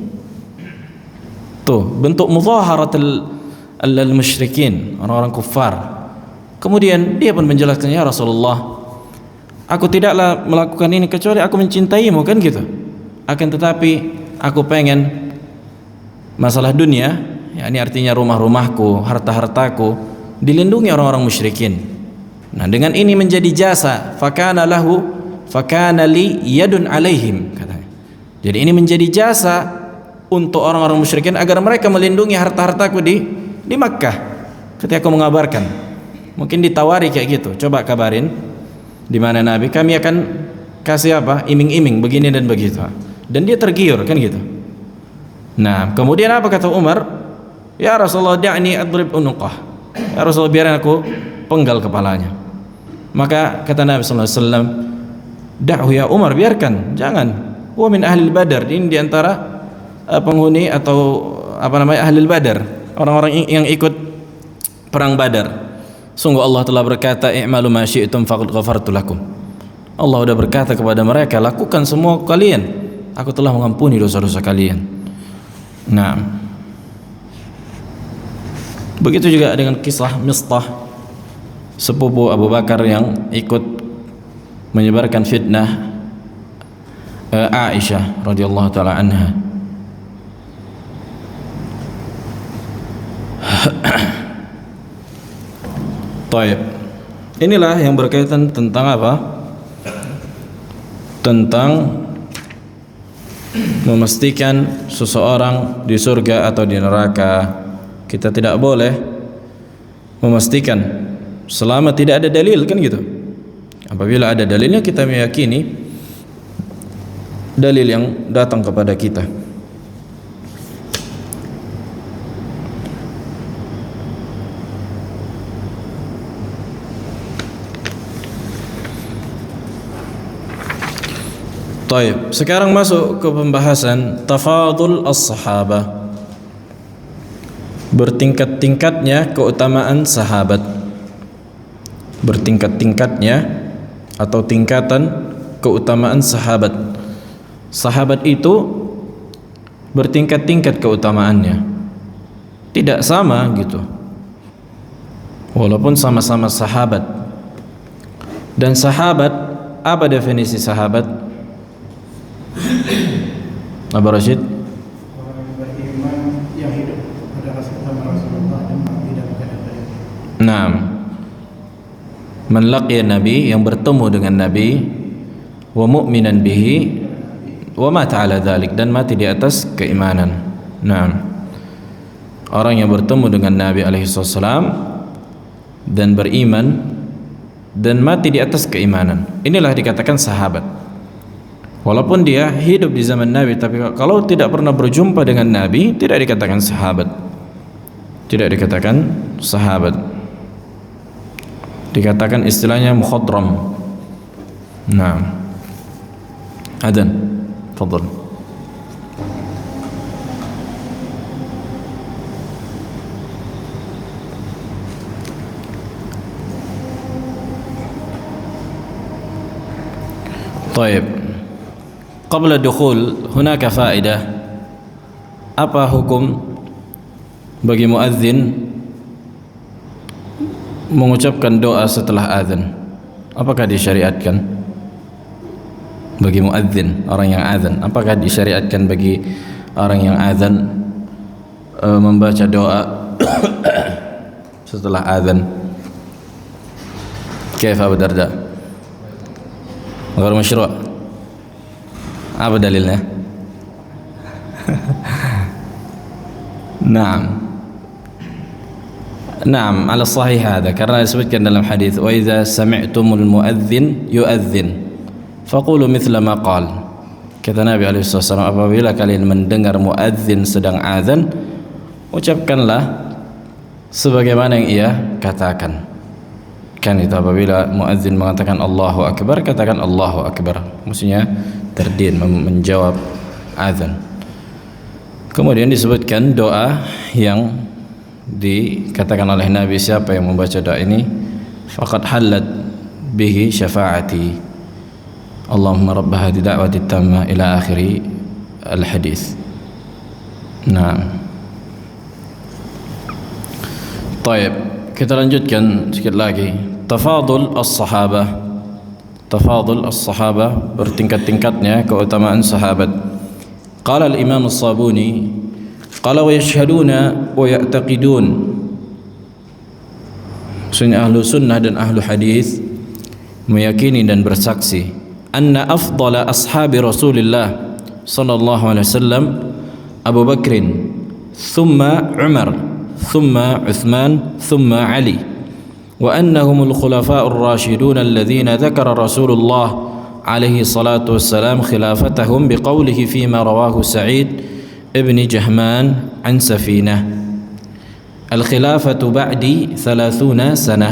Tuh, bentuk mudhaharat al-musyrikin, orang-orang kufar. Kemudian dia pun menjelaskan, ya Rasulullah, aku tidaklah melakukan ini kecuali aku mencintaimu kan gitu. Akan tetapi aku pengen masalah dunia, ya ini artinya rumah-rumahku, harta-hartaku dilindungi orang-orang musyrikin. Nah, dengan ini menjadi jasa, fakana li yadun alaihim katanya. Jadi ini menjadi jasa untuk orang-orang musyrikin agar mereka melindungi harta-hartaku di Makkah. Ketika aku mengabarkan, mungkin ditawari kayak gitu, coba kabarin di mana Nabi, kami akan kasih apa? Iming-iming begini dan begitu. Dan dia tergiur kan gitu. Nah, kemudian apa kata Umar? Ya Rasulullah, da'ni adrib unuqah. Ya Rasulullah, biarkan aku penggal kepalanya. Maka kata Nabi sallallahu alaihi wasallam, da'hu ya Umar, biarkan, jangan. Wa min ahli Badar, ini di antara penghuni atau ahli Badar, orang-orang yang ikut perang Badar. Sungguh Allah telah berkata, i'malu ma syi'tum faqad ghafartu lakum. Allah sudah berkata kepada mereka, lakukan semua kalian, aku telah mengampuni dosa-dosa kalian. Nah, begitu juga dengan kisah Mistah, sepupu Abu Bakar yang ikut menyebarkan fitnah Aisyah radhiyallahu taala anha. Taib. Inilah yang berkaitan tentang apa? Tentang memastikan seseorang di surga atau di neraka. Kita tidak boleh memastikan selama tidak ada dalil, kan gitu. Apabila ada dalilnya kita meyakini dalil yang datang kepada kita. Taib. Sekarang masuk ke pembahasan tafadul as-sahabah. Bertingkat-tingkatnya keutamaan sahabat. Bertingkat-tingkatnya atau tingkatan keutamaan sahabat. Sahabat itu bertingkat-tingkat keutamaannya. Tidak sama gitu. Walaupun sama-sama sahabat. Dan sahabat, apa definisi sahabat? Abu Rashid? Orang yang beriman yang hidup pada Rasulullah dan mati dalam keadaan baik. Naam. Man laqiya Nabi, yang bertemu dengan Nabi, wa mu'minan bihi wa mata ala dhalik, dan mati di atas keimanan. Naam. Orang yang bertemu dengan Nabi alaihi salam dan beriman dan mati di atas keimanan, inilah dikatakan sahabat. Walaupun dia hidup di zaman Nabi, tapi kalau tidak pernah berjumpa dengan Nabi, tidak dikatakan sahabat. Tidak dikatakan sahabat. Dikatakan istilahnya mukhadram. Nah, Adan, tafadhal. طيب. Qabla dukhul hunaka faedah. Apa hukum bagi muadzin mengucapkan doa setelah azan? Apakah disyariatkan bagi muadzin, orang yang azan? Apakah disyariatkan bagi orang yang azan membaca doa setelah azan? Kaifa Abu Darda? Ghair masyru'. Apa dalilnya? Naam. Naam, ala sahih hada, karena disebutkan dalam hadis, wa idza sami'tumul muadzin yu'adzin faqulu mithla ma qala. Kata Nabi alaihi wasallam, apabila kalian mendengar muadzin sedang azan, ucapkanlah sebagaimana yang ia katakan. Kan itu, apabila muadzin mengatakan Allahu akbar, katakan Allahu akbar. Maksudnya terdin menjawab azan. Kemudian disebutkan doa yang dikatakan oleh Nabi, siapa yang membaca doa ini faqad halat bihi syafaati, Allahumma rabb hadhihi da'wati tammah ila akhiri al-hadis. Nah, baik, kita lanjutkan sedikit lagi. Tafadul as-sahabah. Tafadul as-sahabah, bertingkat-tingkatnya keutamaan sahabat. Qala al-Imam as-Sabuni, qala wa yashhaduna wa ya'taqidun. Maksudnya ahlu sunnah dan ahlu hadis meyakini dan bersaksi anna afdala ashabi Rasulillah sallallahu alaihi wasallam Abu Bakrin, thumma Umar, thumma Uthman, thumma Ali, وأنهم الخلفاء الراشدون الذين ذكر رسول الله عليه الصلاة والسلام خلافتهم بقوله فيما رواه سعيد ابن جهمان عن سفينة: الخلافة بعدي 30 سنة.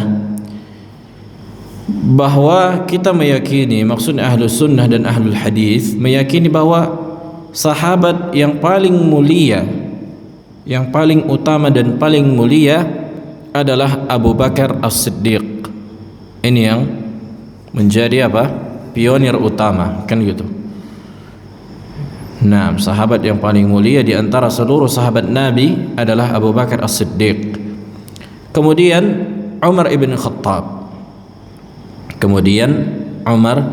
Bahwa kita meyakini, maksudnya ahlu sunnah dan ahlul hadis meyakini bahwa sahabat yang paling mulia, yang paling utama dan paling mulia adalah Abu Bakar As-Siddiq. Ini yang menjadi apa? Pionir utama, kan gitu. Nah, sahabat yang paling mulia di antara seluruh sahabat Nabi adalah Abu Bakar As-Siddiq. Kemudian Umar ibn Khattab. Kemudian Umar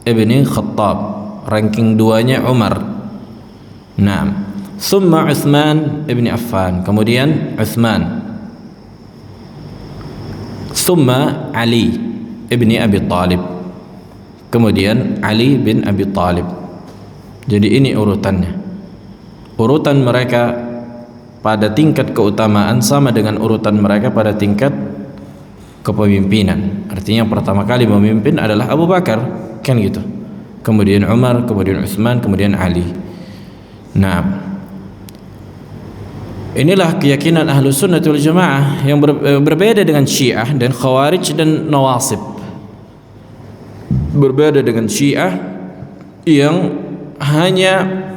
ibn Khattab. Ranking 2-nya Umar. Nah, thumma Uthman ibn Affan. Kemudian Uthman. Thumma Ali ibn Abi Talib. Kemudian Ali bin Abi Talib. Jadi ini urutannya. Urutan mereka pada tingkat keutamaan sama dengan urutan mereka pada tingkat kepemimpinan. Artinya yang pertama kali memimpin adalah Abu Bakar, kan gitu. Kemudian Umar, kemudian Utsman, kemudian Ali. Nah, inilah keyakinan Ahlus Sunnah wal Jamaah yang berbeda dengan Syiah dan Khawarij dan Nawasib. Berbeda dengan Syiah yang hanya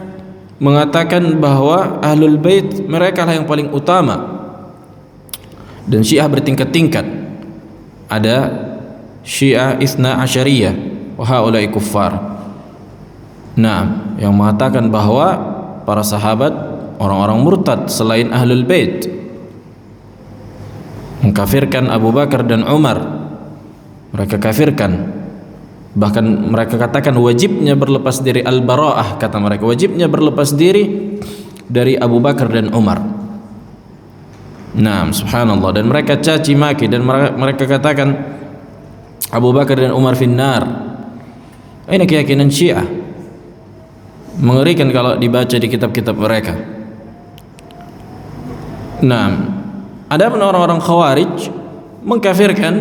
mengatakan bahwa Ahlul Bait mereka lah yang paling utama, dan Syiah bertingkat-tingkat. Ada Syiah Itsna Asyariyah wa haula'i kuffar. Nah, yang mengatakan bahwa para sahabat orang-orang murtad selain Ahlul Bait, mengkafirkan Abu Bakar dan Umar. Mereka kafirkan, bahkan mereka katakan wajibnya berlepas diri al-bara'ah, kata mereka wajibnya berlepas diri dari Abu Bakar dan Umar. Nah, subhanallah, dan mereka caci maki dan mereka katakan Abu Bakar dan Umar finnar. Ini keyakinan Syiah, mengerikan kalau dibaca di kitab-kitab mereka. Nah, adapun orang-orang Khawarij mengkafirkan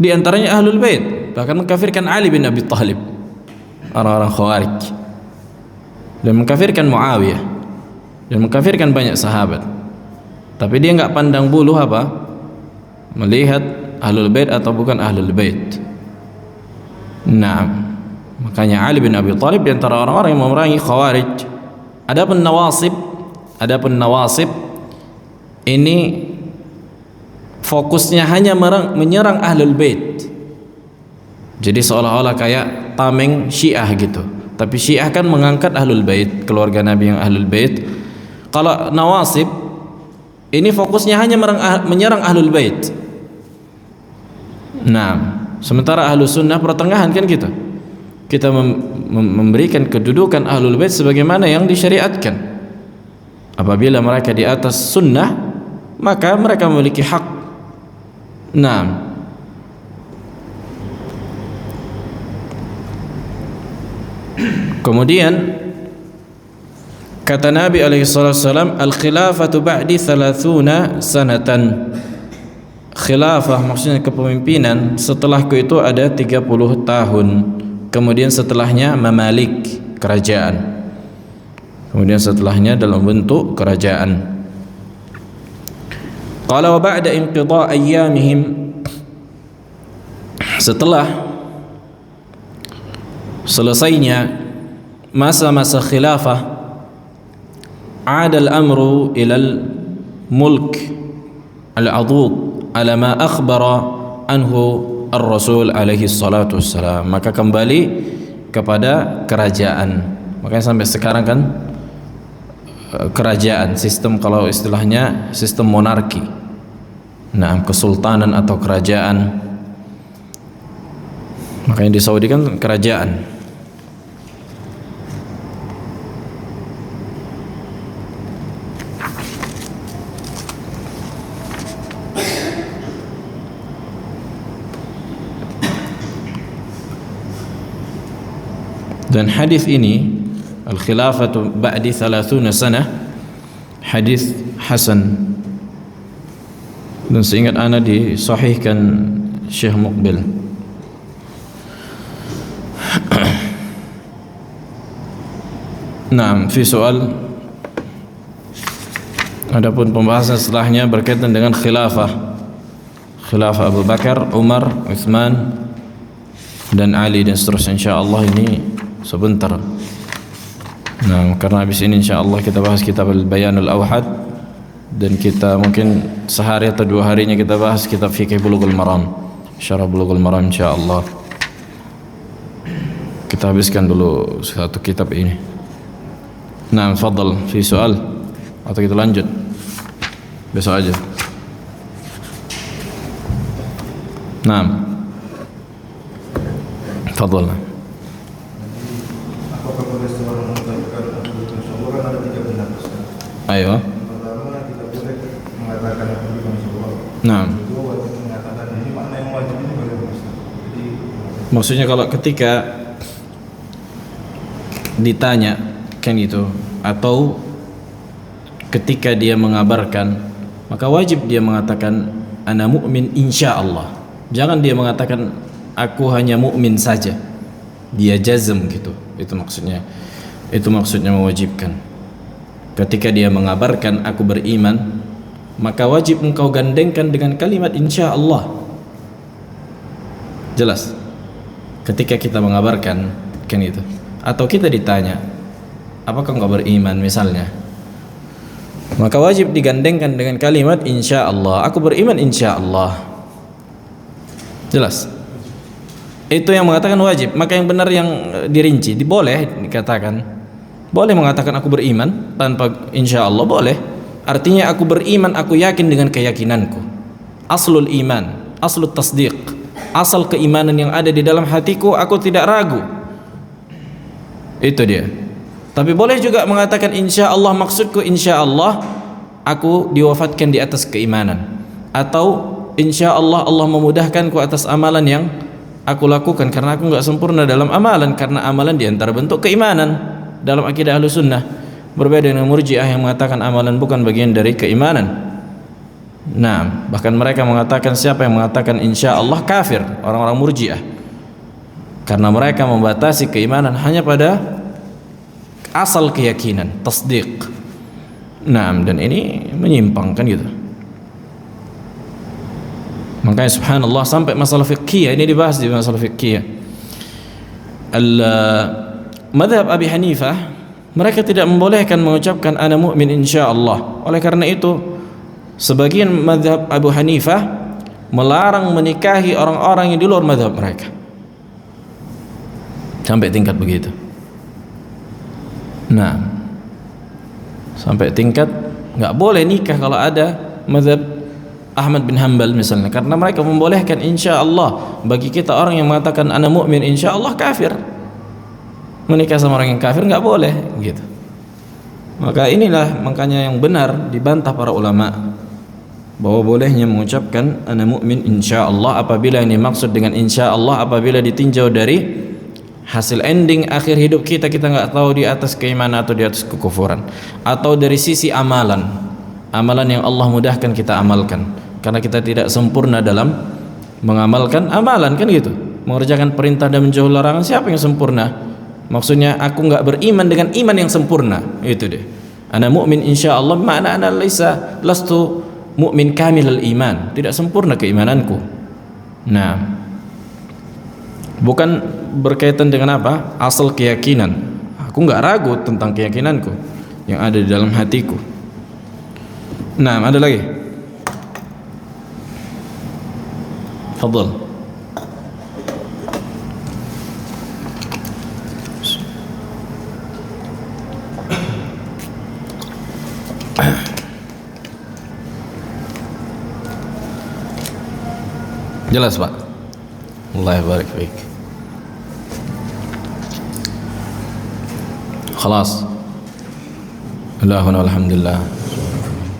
di antaranya Ahlul Bait, bahkan mengkafirkan Ali bin Abi Thalib, orang-orang Khawarij, dan mengkafirkan Muawiyah, dan mengkafirkan banyak sahabat. Tapi dia enggak pandang bulu apa? Melihat Ahlul Bait atau bukan Ahlul Bait. Nah, makanya Ali bin Abi Thalib di antara orang-orang yang memerangi Khawarij. Adapun Nawasib ini fokusnya hanya menyerang Ahlul Bait. Jadi seolah-olah kayak tameng Syiah gitu. Tapi Syiah kan mengangkat Ahlul Bait, keluarga Nabi yang Ahlul Bait. Kalau Nawasib ini fokusnya hanya menyerang Ahlul Bait. Nah, sementara Ahlus Sunnah pertengahan kan gitu. Kita memberikan kedudukan Ahlul Bait sebagaimana yang disyariatkan. Apabila mereka di atas sunnah, maka mereka memiliki hak. Nah, kemudian kata Nabi alaihi wasallam, al-khilafatu ba'di 30 sanatan. Khilafah maksudnya kepemimpinan setelahku itu ada 30 tahun. Kemudian setelahnya mamalik, kerajaan. Kemudian setelahnya dalam bentuk kerajaan. Qala wa ba'da inqidha' ayyamihim, setelah selesainya masa-masa khilafah, adal amru ilal mulk al-adud ala ma akhbara anhu ar-rasul alaihi salatu wassalam, maka kembali kepada kerajaan. Makanya sampai sekarang kan kerajaan, sistem, kalau istilahnya sistem monarki. Nah, kesultanan atau kerajaan. Makanya di Saudi kan kerajaan. Dan hadis ini al-khilafatu ba'di 30 sanah, hadis hasan, dan seingat ana disahihkan Syekh Muqbil. Nah, fi soal, adapun pembahasan setelahnya berkaitan dengan khilafah Abu Bakar, Umar, Utsman dan Ali dan seterusnya, insyaallah ini sebentar. Nah, karena habis ini insyaallah kita bahas kitab Al-Bayanul Awhad, dan kita mungkin sehari atau 2 harinya kita bahas kitab Fiqh Bulughul Maram, Syarah Bulughul Maram insyaallah. Kita habiskan dulu satu kitab ini. Nah, fadal fi soal atau kita lanjut besok aja. Nah, fadal. Apakah boleh seorang mengucapkan Al-Quran Syawal? Ada 3 pendapat. Ayo. Pertama, kita boleh mengatakan Al-Quran Syawal. Nah, Kedua, wajib mengatakan ini makna yang wajib ini bagaimana? Jadi maksudnya kalau ketika ditanya kan itu, atau ketika dia mengabarkan, maka wajib dia mengatakan ana mu'min insyaallah. Jangan dia mengatakan aku hanya mukmin saja, dia jazm gitu. Itu maksudnya mewajibkan. Ketika dia mengabarkan aku beriman, maka wajib engkau gandengkan dengan kalimat insyaallah. Jelas? Ketika kita mengabarkan kan itu, atau kita ditanya apakah engkau beriman misalnya, maka wajib digandengkan dengan kalimat insyaallah. Aku beriman insyaallah. Jelas? Itu yang mengatakan wajib. Maka yang benar yang dirinci, boleh dikatakan, boleh mengatakan aku beriman tanpa insyaallah, boleh. Artinya aku beriman, aku yakin dengan keyakinanku. Aslul iman, aslul tasdiq, asal keimanan yang ada di dalam hatiku, aku tidak ragu. Itu dia. Tapi boleh juga mengatakan insyaallah, maksudku insyaallah aku diwafatkan di atas keimanan, atau insyaallah Allah memudahkanku atas amalan yang aku lakukan, karena aku enggak sempurna dalam amalan, karena amalan di antara bentuk keimanan dalam akidah Ahlussunnah. Berbeda dengan Murji'ah yang mengatakan amalan bukan bagian dari keimanan. Nah, bahkan mereka mengatakan siapa yang mengatakan insyaallah kafir, orang-orang Murji'ah, karena mereka membatasi keimanan hanya pada asal keyakinan, tasdiq. Nah, dan ini menyimpang kan gitu. Makanya subhanallah sampai masalah fiqhiyah ini dibahas di masalah fiqhiyah. Madhab Abi Hanifah, mereka tidak membolehkan mengucapkan ana mu'min insyaallah. Oleh karena itu sebagian madhab Abu Hanifah melarang menikahi orang-orang yang di luar madhab mereka. Sampai tingkat begitu. Nah, sampai tingkat nggak boleh nikah kalau ada madhab Ahmad bin Hanbal misalnya, karena mereka membolehkan insyaallah. Bagi kita orang yang mengatakan ana mu'min insyaallah kafir. Menikah sama orang yang kafir nggak boleh gitu. Maka inilah makanya yang benar dibantah para ulama bahwa bolehnya mengucapkan ana mu'min insyaallah apabila ini maksud dengan insyaallah apabila ditinjau dari hasil ending akhir hidup kita nggak tahu di atas keimanan atau di atas kekufuran, atau dari sisi amalan yang Allah mudahkan kita amalkan, karena kita tidak sempurna dalam mengamalkan amalan kan gitu, mengerjakan perintah dan menjauhi larangan. Siapa yang sempurna? Maksudnya aku nggak beriman dengan iman yang sempurna. Itu deh, ana mu'min insyaallah, makna ana lastu mu'min kamilal iman, tidak sempurna keimananku. Nah, bukan berkaitan dengan apa? Asal keyakinan. Aku nggak ragu tentang keyakinanku yang ada di dalam hatiku. Nah, ada lagi. Fadhal. Jelas, Pak? Allah barik fiik. Khalas. Alhamdulillah.